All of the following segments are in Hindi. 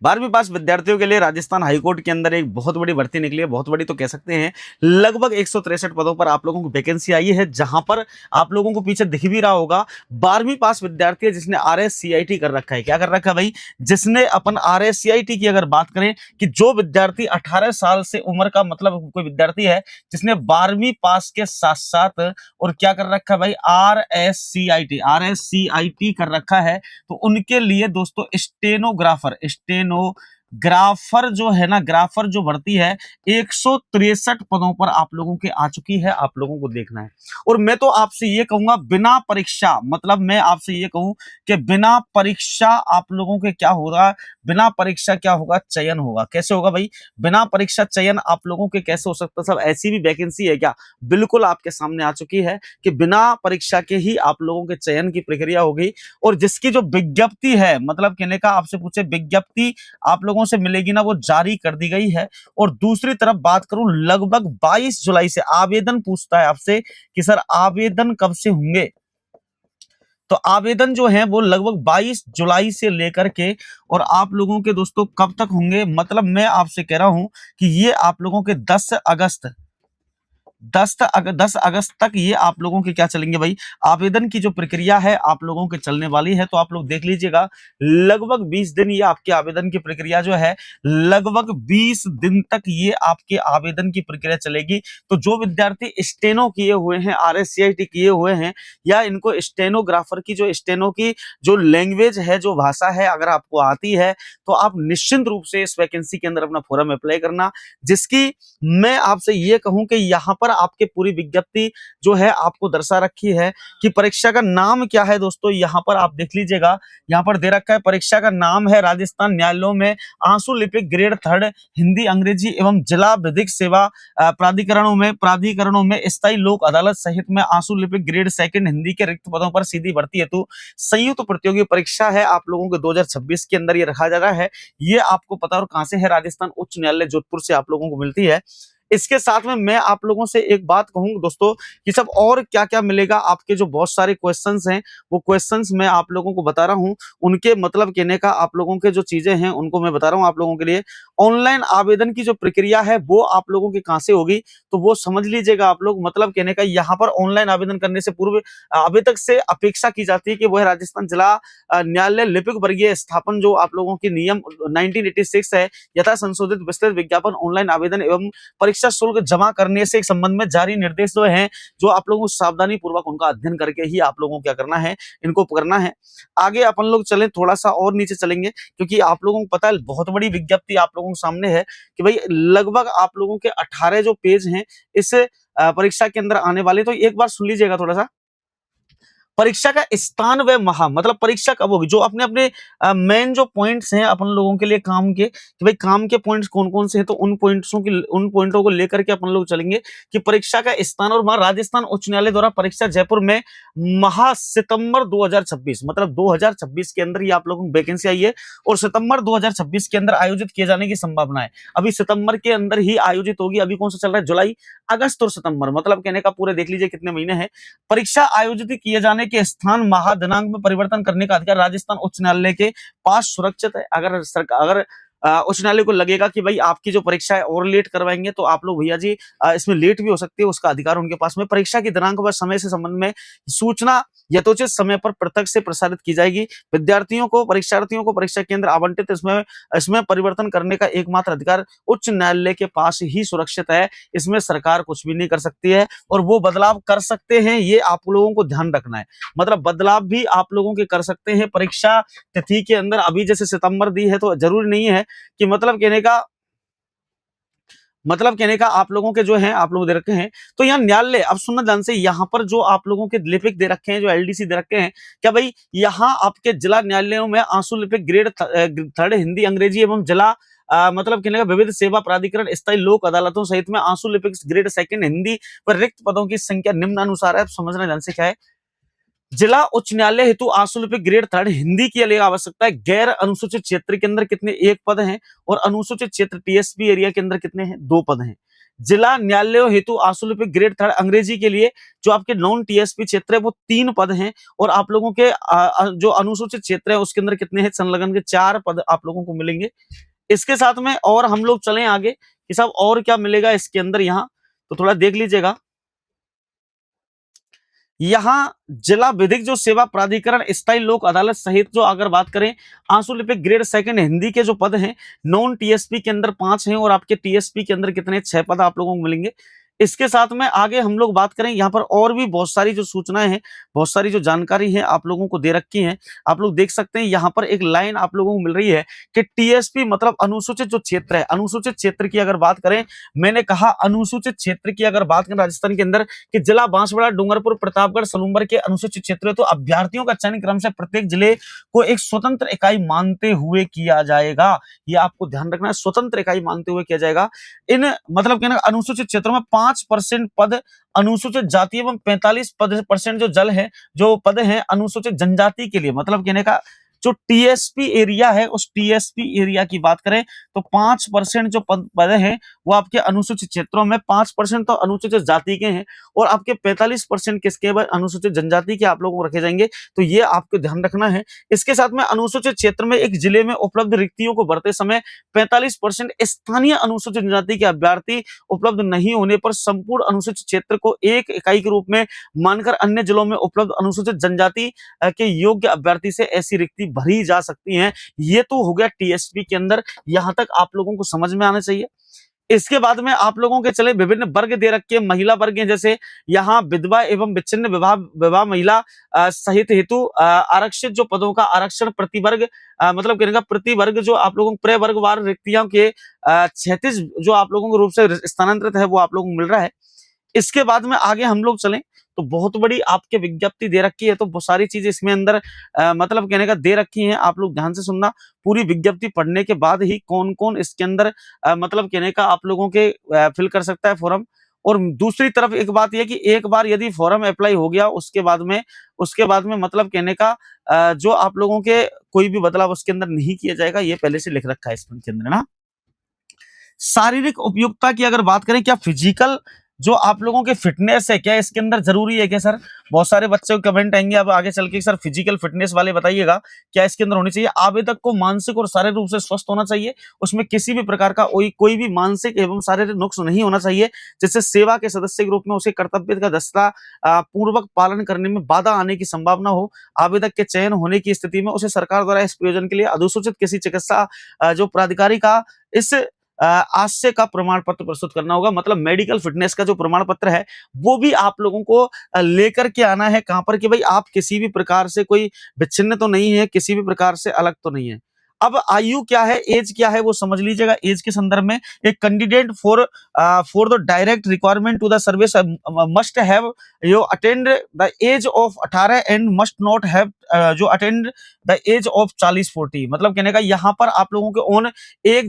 12वीं पास विद्यार्थियों के लिए राजस्थान हाईकोर्ट के अंदर एक बहुत बड़ी भर्ती निकली है, बहुत बड़ी तो कह सकते हैं। लगभग 163 पदों पर आप लोगों को वैकेंसी आई है, जहां पर आप लोगों को पीछे दिख भी रहा होगा 12वीं पास विद्यार्थी है जिसने RSCIT कर रखा है। क्या कर रखा है भाई? जिसने अपन RSCIT की अगर बात करें कि जो विद्यार्थी 18 साल से उम्र का, मतलब कोई विद्यार्थी है जिसने 12वीं पास के साथ साथ और क्या कर रखा है भाई, RSCIT कर रखा है, तो उनके लिए दोस्तों स्टेनोग्राफर जो है ना, ग्राफर जो भर्ती है 163 पदों पर आप लोगों के आ चुकी है, आप लोगों को देखना है। और मैं तो आपसे ये कहूंगा बिना परीक्षा, मतलब मैं आपसे ये कहूं कि बिना परीक्षा आप लोगों के क्या होगा, बिना परीक्षा क्या होगा, चयन होगा। कैसे होगा भाई? बिना परीक्षा चयन आप लोगों के कैसे हो सकता है? सब ऐसी भी वैकेंसी है क्या? बिल्कुल आपके सामने आ चुकी है कि बिना परीक्षा के ही आप लोगों के चयन की प्रक्रिया होगी। और जिसकी जो विज्ञप्ति है, मतलब कहने का आपसे पूछे विज्ञप्ति आप लोगों से मिलेगी ना, वो जारी कर दी गई है। और दूसरी तरफ बात करूं, लगभग 22 जुलाई से आवेदन पूछता है आपसे कि सर आवेदन कब से होंगे, तो आवेदन जो है वो लगभग 22 जुलाई से लेकर के और आप लोगों के दोस्तों कब तक होंगे, मतलब मैं आपसे कह रहा हूं कि ये आप लोगों के 10 अगस्त तक ये आप लोगों के क्या चलेंगे भाई, आवेदन की जो प्रक्रिया है आप लोगों के चलने वाली है। तो आप लोग देख लीजिएगा, लगभग 20 दिन ये आपके आवेदन की प्रक्रिया जो है, लगभग 20 दिन तक ये आपके आवेदन की प्रक्रिया चलेगी। तो जो विद्यार्थी स्टेनो किए हुए हैं, RSCIT किए हुए हैं, या इनको स्टेनोग्राफर की जो स्टेनो की जो लैंग्वेज है, जो भाषा है, अगर आपको आती है तो आप निश्चिंत रूप से इस वैकेंसी के अंदर अपना फॉर्म अप्लाई करना, जिसकी मैं आपसे ये कहूं कि यहां पर आपके पूरी विज्ञप्ति जो है आपको दर्शा रखी है कि परीक्षा का नाम क्या है। दोस्तों यहां पर आप देख लीजिएगा, यहां पर दे रखा है परीक्षा का नाम है राजस्थान न्यायालयों में आंसू लिपिक ग्रेड 3 हिंदी अंग्रेजी एवं जिला विधिक सेवा प्राधिकरणों में स्थायी लोक अदालत सहित में आंसू लिपिक ग्रेड 2 हिंदी के रिक्त पदों पर सीधी भर्ती हेतु संयुक्त प्रतियोगी परीक्षा है आप लोगों के 2026 के अंदर ये रखा जा रहा है। ये आपको पता और कहां से है? राजस्थान उच्च न्यायालय जोधपुर से आप लोगों को मिलती है। इसके साथ में मैं आप लोगों से एक बात कहूंगा दोस्तों कि सब और क्या क्या मिलेगा, आपके जो बहुत सारे क्वेश्चंस हैं वो क्वेश्चंस मैं आप लोगों को बता रहा हूं, उनके मतलब कहने का आप लोगों के जो चीजें हैं उनको मैं बता रहा हूं आप लोगों के लिए। ऑनलाइन आवेदन की जो प्रक्रिया है वो आप लोगों की कहां से होगी, तो वो समझ लीजिएगा आप लोग। मतलब कहने का यहाँ पर ऑनलाइन आवेदन करने से पूर्व अभी तक से अपेक्षा की जाती है कि वह राजस्थान जिला न्यायालय लिपिक वर्गीय स्थापन जो आप लोगों की नियम 1986 है, यथा संशोधित विस्तृत विज्ञापन ऑनलाइन आवेदन एवं परीक्षा शुल्क जमा करने से संबंध में जारी निर्देश जो हैं, जो आप लोगों को सावधानी पूर्वक उनका अध्ययन करके ही आप लोगों को क्या करना है, इनको करना है। आगे अपन लोग चलें, थोड़ा सा और नीचे चलेंगे, क्योंकि आप लोगों को पता है बहुत बड़ी विज्ञप्ति आप लोगों के सामने है कि भाई लगभग आप लोगों के 18 जो पेज हैं इस परीक्षा के अंदर आने वाले। तो एक बार सुन लीजिएगा थोड़ा सा, परीक्षा का स्थान व माह, मतलब परीक्षा कब होगी, जो अपने अपने मेन जो पॉइंट्स हैं अपन लोगों के लिए काम के, कि भाई काम के पॉइंट्स कौन कौन से हैं, तो उन पॉइंटों को लेकर के अपन लोग चलेंगे कि परीक्षा का स्थान और माह। राजस्थान उच्च न्यायालय द्वारा परीक्षा जयपुर में माह सितंबर 2026, मतलब 2026 के अंदर ये आप लोगों को वैकेंसी आई है और सितंबर 2026 के अंदर आयोजित किए जाने की संभावना है। अभी सितंबर के अंदर ही आयोजित होगी। अभी कौन सा चल रहा है? जुलाई, अगस्त और सितंबर, मतलब कहने का पूरे देख लीजिए कितने महीने हैं। परीक्षा आयोजित किए जाने के स्थान माह दिनांक में परिवर्तन करने का अधिकार राजस्थान उच्च न्यायालय के पास सुरक्षित है। अगर सरकार उच्च न्यायालय को लगेगा कि भाई आपकी जो परीक्षा है और लेट करवाएंगे तो आप लोग भैया जी इसमें लेट भी हो सकती है, उसका अधिकार उनके पास में। परीक्षा की दिनांक व समय से संबंध में सूचना यथोचित समय पर पृथक से प्रसारित की जाएगी। परीक्षार्थियों को परीक्षा केंद्र आवंटित इसमें परिवर्तन करने का एकमात्र अधिकार उच्च न्यायालय के पास ही सुरक्षित है। इसमें सरकार कुछ भी नहीं कर सकती है और वो बदलाव कर सकते हैं, ये आप लोगों को ध्यान रखना है। मतलब बदलाव भी आप लोगों के कर सकते हैं परीक्षा तिथि के अंदर। अभी जैसे सितंबर दी है तो जरूरी नहीं है कि मतलब कहने का आप लोगों के जो हैं आप लोग दे रखे हैं। तो यहाँ न्यायालय, अब सुनना ध्यान से, यहाँ पर जो आप लोगों के लिपिक दे रखे हैं, जो LDC दे रखे हैं, क्या भाई यहाँ आपके जिला न्यायालयों में आंसू लिपिक ग्रेड 3 हिंदी अंग्रेजी एवं जिला मतलब कहने का विविध सेवा प्राधिकरण स्थायी लोक अदालतों सहित में आंसू लिपिक ग्रेड 2 हिंदी पर रिक्त पदों की संख्या निम्नानुसार है। समझना ध्यान से क्या है, जिला उच्च न्यायालय हेतु आंसू लिपिक ग्रेड 3 हिंदी के लिए आवश्यकता है। गैर अनुसूचित क्षेत्र के अंदर कितने? 1 पद हैं और अनुसूचित क्षेत्र TSP एरिया के अंदर कितने हैं? 2 पद हैं। जिला न्यायालयों हेतु आशुलिपिक ग्रेड 3 अंग्रेजी के लिए जो आपके नॉन टीएसपी क्षेत्र है वो 3 पद हैं, और आप लोगों के जो अनुसूचित क्षेत्र है उसके अंदर कितने हैं, संलग्न के 4 पद आप लोगों को मिलेंगे। इसके साथ में और हम लोग चलें आगे कि साहब और क्या मिलेगा इसके अंदर, यहाँ तो थोड़ा देख लीजिएगा। यहां जिला विधिक जो सेवा प्राधिकरण, स्थायी लोक अदालत सहित जो अगर बात करें आंसुलिपिक ग्रेड 2 हिंदी के जो पद हैं नॉन टीएसपी के अंदर 5 हैं, और आपके टीएसपी के अंदर कितने 6 पद आप लोगों को मिलेंगे। इसके साथ में आगे हम लोग बात करें, यहाँ पर और भी बहुत सारी जो सूचनाएं हैं, बहुत सारी जो जानकारी है आप लोगों को दे रखी है। आप लोग देख सकते हैं यहाँ पर एक लाइन आप लोगों को मिल रही है कि टीएसपी मतलब अनुसूचित जो क्षेत्र है, अनुसूचित क्षेत्र की अगर बात करें, मैंने कहा अनुसूचित क्षेत्र की अगर बात करें राजस्थान के अंदर कि जिला बांसवाड़ा, डूंगरपुर, प्रतापगढ़, सलूंबर के अनुसूचित क्षेत्र है, तो अभ्यर्थियों का चयन क्रम से प्रत्येक जिले को एक स्वतंत्र इकाई मानते हुए किया जाएगा। ये आपको ध्यान रखना है, स्वतंत्र इकाई मानते हुए किया जाएगा। इन मतलब कहना अनुसूचित क्षेत्रों में 5% पद अनुसूचित जाति एवं 45% जो पद हैं अनुसूचित जनजाति के लिए, मतलब कहने का जो टीएसपी एरिया है उस टीएसपी एरिया की बात करें तो 5% जो पद हैं वो आपके अनुसूचित क्षेत्रों में, 5% तो अनुसूचित जाति के हैं और आपके 45% किसके बाद अनुसूचित जनजाति के आप लोगों को रखे जाएंगे। तो ये आपको ध्यान रखना है। इसके साथ में अनुसूचित क्षेत्र में एक जिले में उपलब्ध रिक्तियों को भरते समय 45% स्थानीय अनुसूचित जनजाति के अभ्यर्थी उपलब्ध नहीं होने पर संपूर्ण अनुसूचित क्षेत्र को एक इकाई के रूप में मानकर अन्य जिलों में उपलब्ध अनुसूचित जनजाति के योग्य अभ्यर्थी से ऐसी रिक्ति भरी जा सकती हैं। ये तो हो गया टीएसपी के अंदर, यहां तक आप लोगों को समझ में आना चाहिए। इसके बाद में आप लोगों के चले विभिन्न वर्ग दे रखे हैं, महिला वर्ग हैं, जैसे यहाँ विधवा एवं विच्छिन्न विवाह महिला सहित हेतु आरक्षित जो पदों का आरक्षण प्रतिवर्ग मतलब कहने का प्रतिवर्ग जो आप लोगों को प्रवर्गवार रिक्तियों के 36 जो आप लोगों को रूप से स्थानांतरित है वो आप लोगों को मिल रहा है। इसके बाद में आगे हम लोग चलें तो बहुत बड़ी आपके विज्ञप्ति दे रखी है, तो बहुत सारी चीजें इसमें अंदर मतलब कहने का दे रखी हैं। आप लोग ध्यान से सुनना, पूरी विज्ञप्ति पढ़ने के बाद ही कौन कौन इसके अंदर मतलब कहने का आप लोगों के फिल कर सकता है फॉर्म। और दूसरी तरफ एक बात यह कि एक बार यदि फॉर्म अप्लाई हो गया उसके बाद में मतलब कहने का जो आप लोगों के कोई भी बदलाव उसके अंदर नहीं किया जाएगा, ये पहले से लिख रखा है इसके अंदर ना। शारीरिक उपयुक्तता की अगर बात करें, क्या फिजिकल जो आप लोगों के फिटनेस है क्या इसके अंदर जरूरी है क्या सर? बहुत सारे बच्चों के कमेंट आएंगे अब आगे चल के सर फिजिकल फिटनेस वाले बताइएगा क्या इसके अंदर होनी चाहिए। आवेदक को मानसिक और शारीरिक रूप से स्वस्थ होना चाहिए, उसमें किसी भी प्रकार का कोई भी मानसिक एवं शारीरिक नुक्स नहीं होना चाहिए जिससे सेवा के सदस्य के रूप में उसे कर्तव्य का दस्ता पूर्वक पालन करने में बाधा आने की संभावना हो। आवेदक के चयन होने की स्थिति में उसे सरकार द्वारा इस प्रयोजन के लिए अधिसूचित किसी चिकित्सा जो प्राधिकारी का इस आशय का प्रमाण पत्र प्रस्तुत करना होगा। मतलब मेडिकल फिटनेस का जो प्रमाण पत्र है वो भी आप लोगों को लेकर के आना है। कहां पर कि भाई आप किसी भी प्रकार से कोई विच्छिन्न तो नहीं है, किसी भी प्रकार से अलग तो नहीं है। अब आयु क्या है, एज क्या है वो समझ लीजिएगा। एज के संदर्भ में एक candidate for the direct requirement to the service must have यो attend the age of 18 and must not have जो अटेंड द एज ऑफ 40-40। मतलब कहने का यहाँ पर आप लोगों के ऑन 1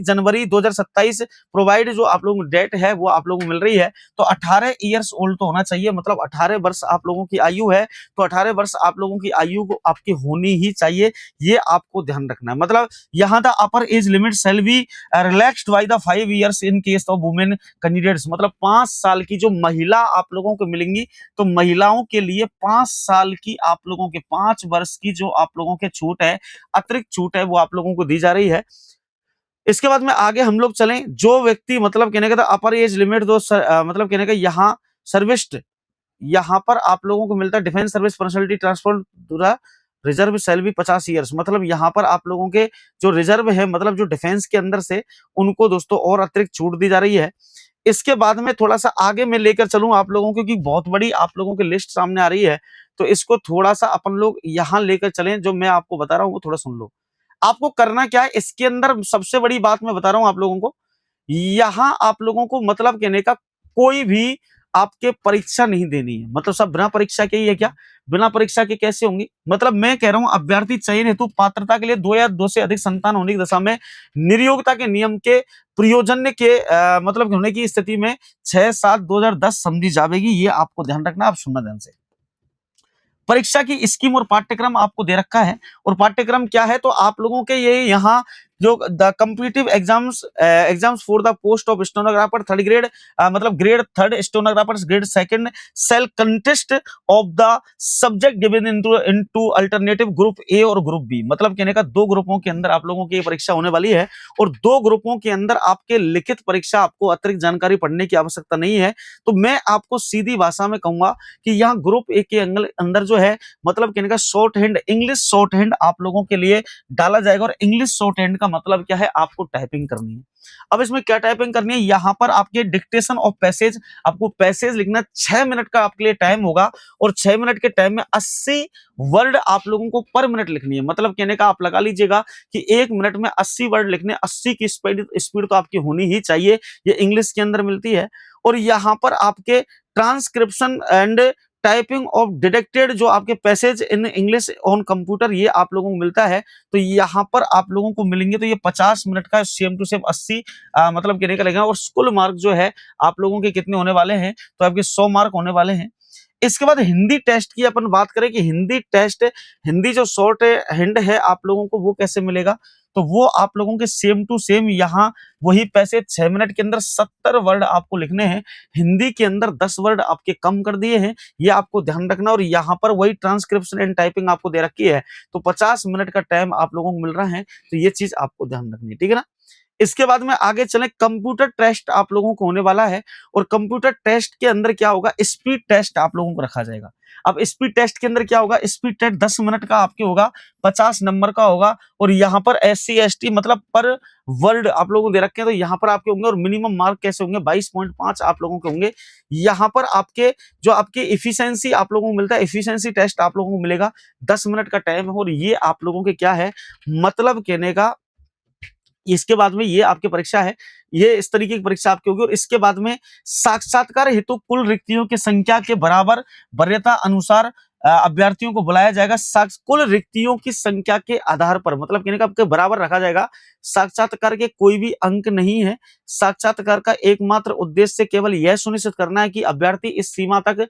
जनवरी 2027 प्रोवाइड जो आप लोगों को डेट है वो आप लोगों को मिल रही है। तो 18 ईयर्स ओल्ड तो होना चाहिए, मतलब 18 वर्ष आप लोगों की आयु है तो 18 वर्ष आप लोगों की आयु को आपकी होनी ही चाहिए, ये आपको ध्यान रखना है। मतलब यहाँ the upper age limit shall be relaxed by the 5 years in case of women candidates. मतलब 5 साल की जो महिला आप लोगों को मिलेंगी तो महिलाओं के लिए 5 साल की आप लोगों के 5 वर्ष की जो आप लोगों के छूट है, अतिरिक्त छूट है वो आप लोगों को दी जा रही है। इसके बाद में आगे हम लोग चलें, जो व्यक्ति मतलब कहने का अपर एज लिमिट मतलब कहने का यहाँ सर्विस्ड यहाँ पर आप लोगों को मिलता है डिफेंस सर्विस पर्सनैलिटी ट्रांसपोर्ट द्वारा रिजर्व शैल बी 50 ईयर्स। मतलब यहाँ पर आप लोगों के जो रिजर्व है मतलब जो डिफेंस के अंदर से उनको दोस्तों और अतिरिक्त छूट दी जा रही है। इसके बाद में थोड़ा सा आगे मैं लेकर चलूं आप लोगों को, क्योंकि बहुत बड़ी आप लोगों की लिस्ट सामने आ रही है तो इसको थोड़ा सा अपन लोग यहाँ लेकर चलें। जो मैं आपको बता रहा हूँ वो थोड़ा सुन लो। आपको करना क्या है इसके अंदर, सबसे बड़ी बात मैं बता रहा हूँ आप लोगों को, यहाँ आप लोगों को मतलब कहने का कोई भी आपके परीक्षा नहीं देनी है। मतलब सब बिना परीक्षा के ही है क्या? बिना परीक्षा के कैसे होंगी? मतलब मैं कह रहा हूं अभ्यर्थी चयन हेतु पात्रता के लिए 2 या 2 से अधिक संतान होने की दशा में नियोक्ता के नियम के प्रयोजन के मतलब होने की स्थिति में 6/7/2010 समझी जाएगी। ये आपको ध्यान रखना, आप सुनना ध्यान से। परीक्षा की स्कीम और पाठ्यक्रम आपको दे रखा है, और पाठ्यक्रम क्या है तो आप लोगों के ये यहाँ जो the competitive exams for the post of stenographer third grade, मतलब grade third stenographer, grade second cell contest of the subject given into alternative group A और ग्रुप बी। मतलब कहने का दो ग्रुपों के अंदर आप लोगों की ये परीक्षा होने वाली है और दो ग्रुपों के अंदर आपके लिखित परीक्षा, आपको अतिरिक्त जानकारी पढ़ने की आवश्यकता नहीं है। तो मैं आपको सीधी भाषा में कहूंगा कि यहाँ ग्रुप ए के अंदर जो है, मतलब कहने का short hand, English short hand आप लोगों के लिए डाला जाएगा। और इंग्लिश शॉर्ट हैंड का मतलब क्या है, आपको टाइपिंग करनी है। अब इसमें क्या टाइपिंग करनी है, यहां पर आपके डिक्टेशन ऑफ पैसेज, आपको पैसेज लिखना 6 मिनट का आपके लिए टाइम होगा और 6 मिनट के टाइम में 80 वर्ड आप लोगों को पर मिनट लिखनी है। मतलब कहने का आप लगा लीजिएगा कि 1 मिनट में 80 वर्ड लिखने, 80 की स्पीड तो आपकी होनी ही चाहिए, ये इंग्लिश के अंदर मिलती है। और यहां पर आपके transcription and typing of deducted जो आपके passage in English on computer, ये आप लोगों को मिलता है। तो यहाँ पर आप लोगों को मिलेंगे, तो ये 50 मिनट का सेम टू सेम 80 मतलब कहने का लगेगा। और कुल मार्क जो है आप लोगों के कितने होने वाले हैं, तो आपके 100 मार्क होने वाले हैं। इसके बाद हिंदी टेस्ट की अपन बात करें कि हिंदी टेस्ट, हिंदी जो शॉर्ट हैंड है आप लोगों को वो कैसे मिलेगा, तो वो आप लोगों के सेम टू सेम यहाँ वही पैसे 6 मिनट के अंदर 70 वर्ड आपको लिखने हैं। हिंदी के अंदर 10 वर्ड आपके कम कर दिए हैं, ये आपको ध्यान रखना। और यहाँ पर वही ट्रांसक्रिप्शन एंड टाइपिंग आपको दे रखी है, तो 50 मिनट का टाइम आप लोगों को मिल रहा है। तो ये चीज आपको ध्यान रखनी है, ठीक है ना। इसके बाद में आगे चले, कंप्यूटर टेस्ट आप लोगों को होने वाला है और कंप्यूटर टेस्ट के अंदर क्या होगा, स्पीड टेस्ट आप लोगों को रखा जाएगा। अब स्पीड टेस्ट के अंदर क्या होगा, स्पीड टेस्ट 10 मिनट का आपके होगा, 50 नंबर का होगा। और यहाँ पर SC ST मतलब पर वर्ड आप लोगों को दे रखे हैं, तो यहाँ पर आपके होंगे। और मिनिमम मार्क कैसे होंगे, 22.5 आप लोगों के होंगे। यहाँ पर आपके जो आपके इफिशियंसी आप लोगों को मिलता है, इफिशियंसी टेस्ट आप लोगों को मिलेगा, 10 मिनट का टाइम है। और ये आप लोगों के क्या है, मतलब कहने का, इसके बाद में ये आपकी परीक्षा है, ये इस तरीके की परीक्षा आपकी होगी। और इसके बाद में साक्षात्कार हेतु कुल रिक्तियों की संख्या के बराबर वरीयता अनुसार अभ्यर्थियों को बुलाया जाएगा। कुल रिक्तियों की संख्या के आधार पर, मतलब कहने का आपके बराबर रखा जाएगा। साक्षात्कार के कोई भी अंक नहीं है। साक्षात्कार का एकमात्र उद्देश्य केवल यह सुनिश्चित करना है कि अभ्यर्थी इस सीमा तक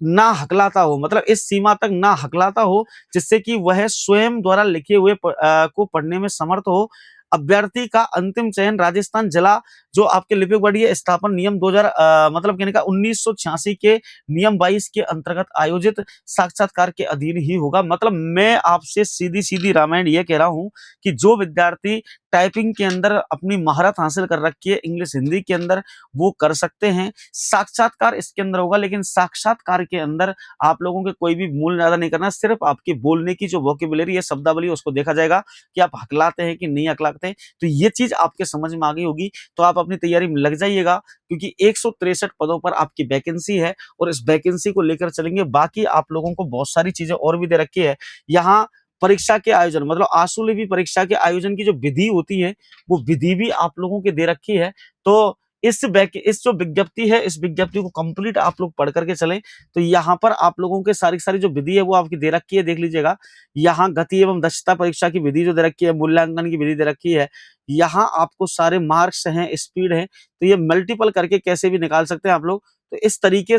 ना हकलाता हो, मतलब इस सीमा तक ना हकलाता हो जिससे कि वह स्वयं द्वारा लिखे हुए को पढ़ने में समर्थ हो। अभ्यर्थी का अंतिम चयन राजस्थान जिला जो आपके लिपिक वर्गीय स्थापन नियम 2000 मतलब कहने का 1986 के नियम 22 के अंतर्गत आयोजित साक्षात्कार के अधीन ही होगा। मतलब मैं आपसे सीधी सीधी रामायण ये कह रहा हूं कि जो विद्यार्थी टाइपिंग के अंदर अपनी महारत हासिल कर रखी है इंग्लिश हिंदी के अंदर, वो कर सकते हैं। साक्षात्कार इसके अंदर होगा, लेकिन साक्षात्कार के अंदर आप लोगों के कोई भी मूल ज्यादा नहीं करना, सिर्फ आपकी बोलने की जो वोकेबुलरी है, शब्दावली, उसको देखा जाएगा कि आप हकलाते हैं कि नहीं हकलाते। तो ये चीज आपके समझ में आ गई होगी, तो आप अपनी तैयारी में लग जाइएगा, क्योंकि 163 पदों पर आपकी वैकेंसी है और इस वैकेंसी को लेकर चलेंगे। बाकी आप लोगों को बहुत सारी चीजें और भी दे रखी है। यहाँ परीक्षा के आयोजन, मतलब आशुलिपि परीक्षा के आयोजन की जो विधि होती है, वो विधि भी आप लोगों की दे रखी है। तो इस जो विज्ञप्ति है, इस विज्ञप्ति को कंप्लीट आप लोग पढ़ करके चलें। तो यहाँ पर आप लोगों के सारी जो विधि है वो आपकी दे रखी है, देख लीजिएगा। यहाँ गति एवं दक्षता परीक्षा की विधि जो दे रखी है, मूल्यांकन की विधि दे रखी है। यहाँ आपको सारे मार्क्स हैं, स्पीड है, तो ये मल्टीपल करके कैसे भी निकाल सकते हैं आप लोग। तो इस तरीके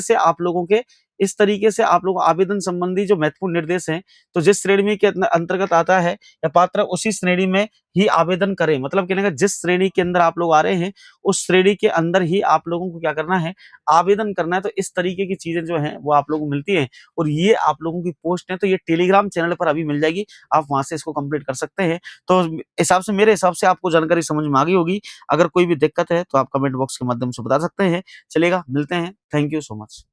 से आप लोग आवेदन संबंधी जो महत्वपूर्ण निर्देश हैं, तो जिस श्रेणी के अंतर्गत आता है या पात्र, उसी श्रेणी में ही आवेदन करें। मतलब कहने का जिस श्रेणी के अंदर आप लोग आ रहे हैं, उस श्रेणी के अंदर ही आप लोगों को क्या करना है, आवेदन करना है। तो इस तरीके की चीजें जो हैं वो आप लोगों को मिलती हैं। और ये आप लोगों की पोस्ट है, तो ये टेलीग्राम चैनल पर अभी मिल जाएगी, आप वहां से इसको कंप्लीट कर सकते हैं। तो हिसाब से, मेरे हिसाब से आपको जानकारी समझ में आ गई होगी। अगर कोई भी दिक्कत है तो आप कमेंट बॉक्स के माध्यम से बता सकते हैं। चलेगा, मिलते हैं। Thank you so much.